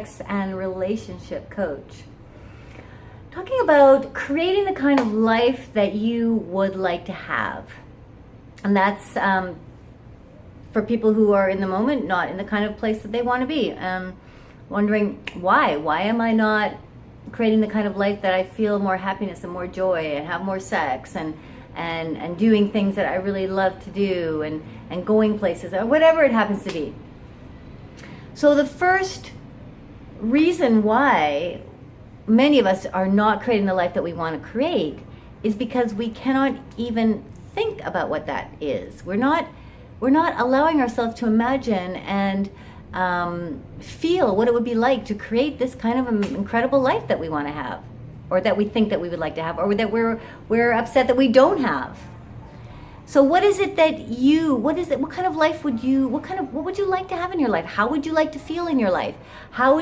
sex and relationship coach. Talking about creating the kind of life that you would like to have. And that's for people who are in the moment not in the kind of place that they want to be. Wondering why? Why am I not creating the kind of life that I feel more happiness and more joy and have more sex and doing things that I really love to do and going places or whatever it happens to be. So the first reason why many of us are not creating the life that we want to create is because we cannot even think about what that is. We're not allowing ourselves to imagine and feel what it would be like to create this kind of an incredible life that we want to have, or that we think that we would like to have, or that we're upset that we don't have. So what is it that what kind of life would you, what would you like to have in your life? How would you like to feel in your life? What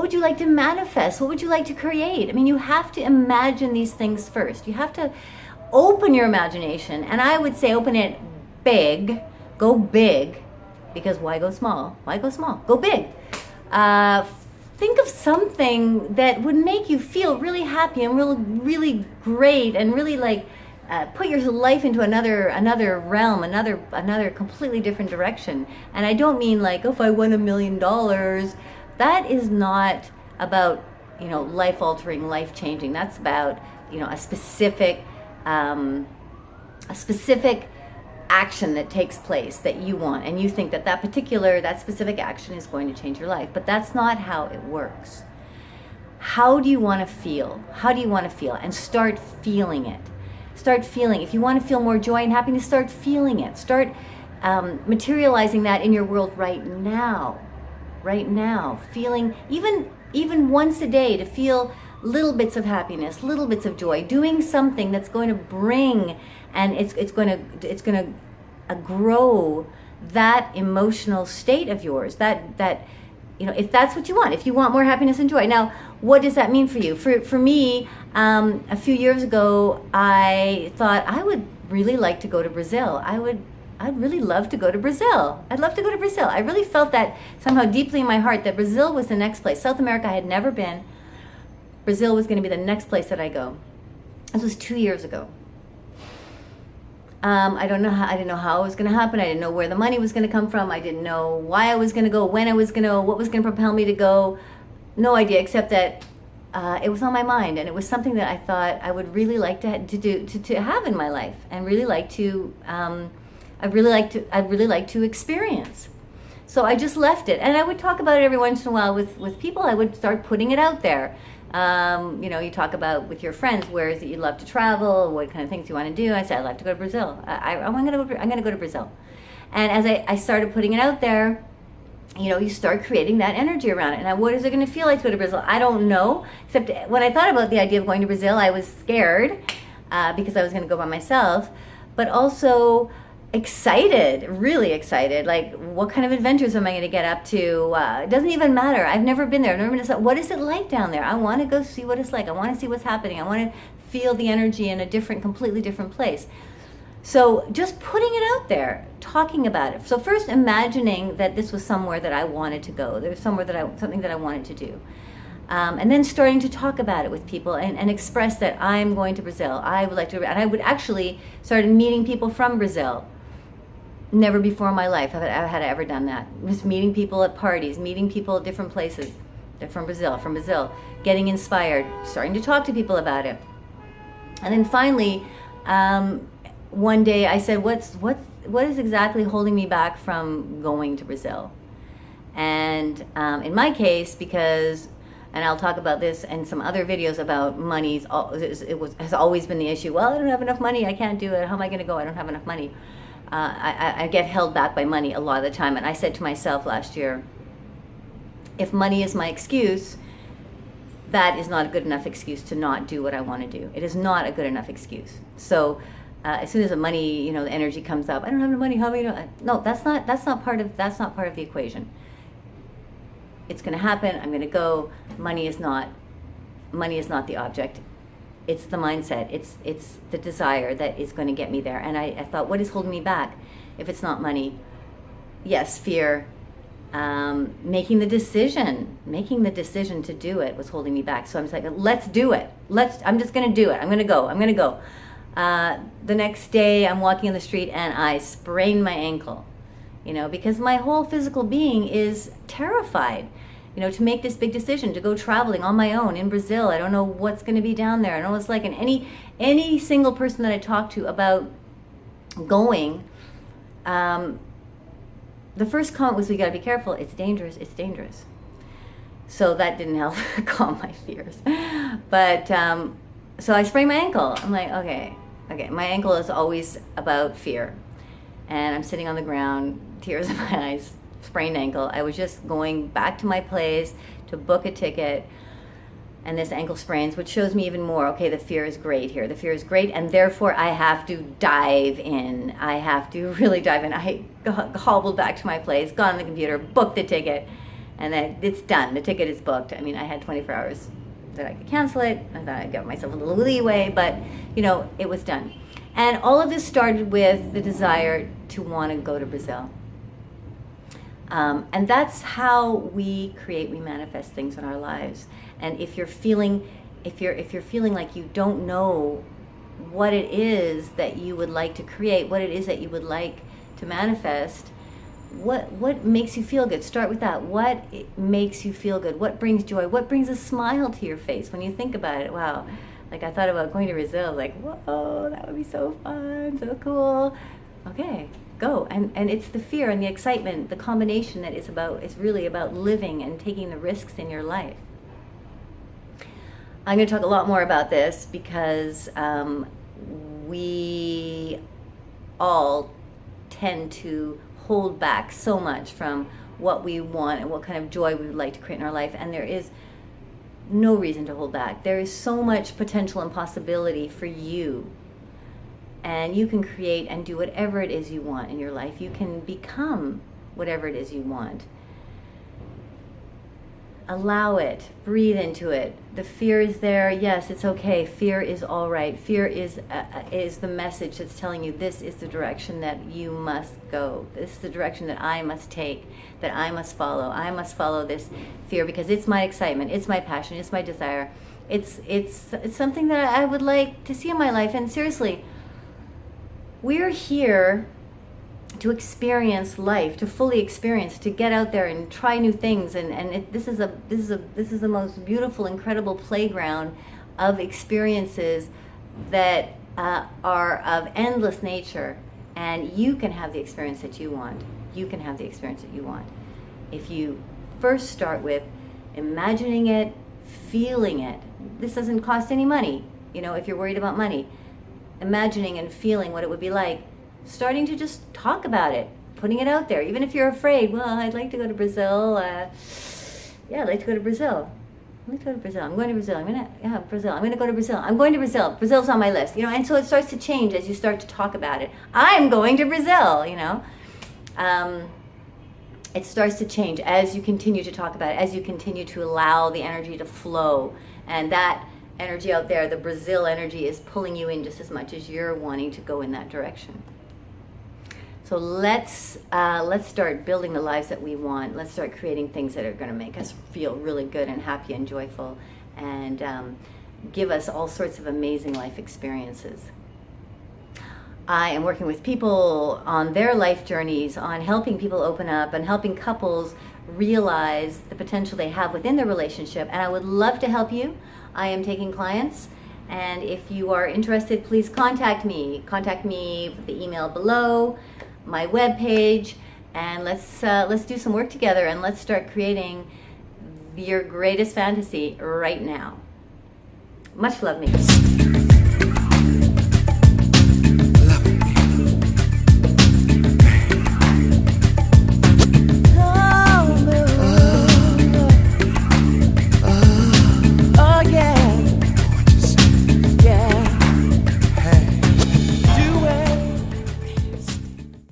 would you like to manifest? What would you like to create? I mean, you have to imagine these things first. You have to open your imagination, and I would say open it big, go big, because why go small? Why go small? Go big. Think of something that would make you feel really happy and really great, and really put your life into another realm, another completely different direction. And I don't mean like, oh, if I won $1 million. That is not about, life altering, life changing. That's about, a specific action that takes place that you want, and you think that specific action is going to change your life. But that's not how it works. How do you want to feel? And start feeling it. Start feeling. If you want to feel more joy and happiness, start feeling it. Start materializing that in your world right now. Feeling even once a day, to feel little bits of happiness, little bits of joy, doing something that's going to bring, and it's going to grow that emotional state of yours, that if that's what you want, if you want more happiness and joy. Now, what does that mean for you? For me, a few years ago, I thought I would really like to go to Brazil. I'd really love to go to Brazil. I'd love to go to Brazil. I really felt that somehow deeply in my heart, that Brazil was the next place. South America I had never been. Brazil was going to be the next place that I go. This was 2 years ago. I didn't know how it was going to happen. I didn't know where the money was going to come from. I didn't know why I was going to go, when I was going to go, what was going to propel me to go. No idea, except that it was on my mind, and it was something that I thought I would really like to have in my life, and really like to. I'd really like to experience. So I just left it, and I would talk about it every once in a while with people. I would start putting it out there. You talk about with your friends, where is it you love to travel, what kind of things you want to do. I said, I'd like to go to Brazil. I'm going to go to Brazil. And as I started putting it out there, you start creating that energy around it. And what is it going to feel like to go to Brazil? I don't know. Except when I thought about the idea of going to Brazil, I was scared because I was going to go by myself, but also excited, really excited. Like, what kind of adventures am I going to get up to? It doesn't even matter. I've never been there. I've never been to, what is it like down there? I want to go see what it's like. I want to see what's happening. I want to feel the energy in a completely different place. So just putting it out there, talking about it. So first imagining that this was somewhere that I wanted to go. There was something that I wanted to do. And then starting to talk about it with people and express that I'm going to Brazil. I would like to, and I would actually started meeting people from Brazil. Never before in my life had I ever done that. Just meeting people at parties, meeting people at different places. They're from Brazil, getting inspired, starting to talk to people about it. And then finally, one day I said, what is exactly holding me back from going to Brazil? And in my case, because, and I'll talk about this and some other videos about money, has always been the issue. Well, I don't have enough money, I can't do it. How am I going to go? I don't have enough money. I get held back by money a lot of the time. And I said to myself last year, if money is my excuse, that is not a good enough excuse to not do what I want to do. It is not a good enough excuse. So as soon as the money, the energy comes up, I don't have enough money. How am I gonna? No, that's not part of the equation. It's going to happen. I'm going to go. Money is not the object. It's the mindset. It's the desire that is going to get me there. And I thought, what is holding me back? If it's not money, yes, fear, Making the decision to do it was holding me back. So I'm just like, let's do it. I'm just going to do it. I'm going to go. The next day I'm walking on the street and I sprained my ankle, because my whole physical being is terrified, to make this big decision, to go traveling on my own in Brazil. I don't know what's going to be down there. I don't know what it's like. And any single person that I talk to about going, the first comment was, we got to be careful. It's dangerous. It's dangerous. So that didn't help calm my fears. But so I sprained my ankle. I'm like, okay. My ankle is always about fear. And I'm sitting on the ground, tears in my eyes, sprained ankle. I was just going back to my place to book a ticket, and this ankle sprains, which shows me even more, okay, the fear is great here. The fear is great, and therefore I have to dive in. I have to really dive in. I hobbled back to my place, got on the computer, booked the ticket, and then it's done. The ticket is booked. I mean, I had 24 hours that I could cancel it. I thought I'd give myself a little leeway, but, it was done. And all of this started with the desire to want to go to Brazil. And that's how we manifest things in our lives. And if you're feeling like you don't know what it is that you would like to create, what it is that you would like to manifest, what makes you feel good? Start with that. What makes you feel good? What brings joy? What brings a smile to your face when you think about it? Wow. Like, I thought about going to Brazil, like, whoa, that would be so fun, so cool. Okay, go. And it's the fear and the excitement, the combination that it's really about living and taking the risks in your life. I'm going to talk a lot more about this because we all tend to hold back so much from what we want and what kind of joy we would like to create in our life, and there is no reason to hold back. There is so much potential and possibility for you, and you can create and do whatever it is you want in your life. You can become whatever it is you want. Allow it. Breathe into it. The fear is there. Yes, it's okay. Fear is all right. Fear is the message that's telling you this is the direction that you must go. This is the direction that I must take, that I must follow. I must follow this fear because it's my excitement. It's my passion. It's my desire. It's something that I would like to see in my life. And seriously, we're here to experience life, to fully experience, to get out there and try new things, this is the most beautiful, incredible playground of experiences that are of endless nature, and you can have the experience that you want. You can have the experience that you want if you first start with imagining it, feeling it. This doesn't cost any money, if you're worried about money. Imagining and feeling what it would be like, starting to just talk about it, putting it out there, even if you're afraid. Well, I'd like to go to Brazil. I'd like to go to Brazil. I'm going to Brazil. I'm going to Brazil. I'm going to go to Brazil. I'm going to Brazil. Brazil's on my list. And so it starts to change as you start to talk about it. I'm going to Brazil, It starts to change as you continue to talk about it, as you continue to allow the energy to flow. And that energy out there, the Brazil energy, is pulling you in just as much as you're wanting to go in that direction. So let's start building the lives that we want. Let's start creating things that are going to make us feel really good and happy and joyful, and give us all sorts of amazing life experiences. I am working with people on their life journeys, on helping people open up and helping couples realize the potential they have within their relationship. And I would love to help you. I am taking clients. And if you are interested, please contact me. Contact me with the email below, my webpage, and let's do some work together, and let's start creating your greatest fantasy right now. Much love, me.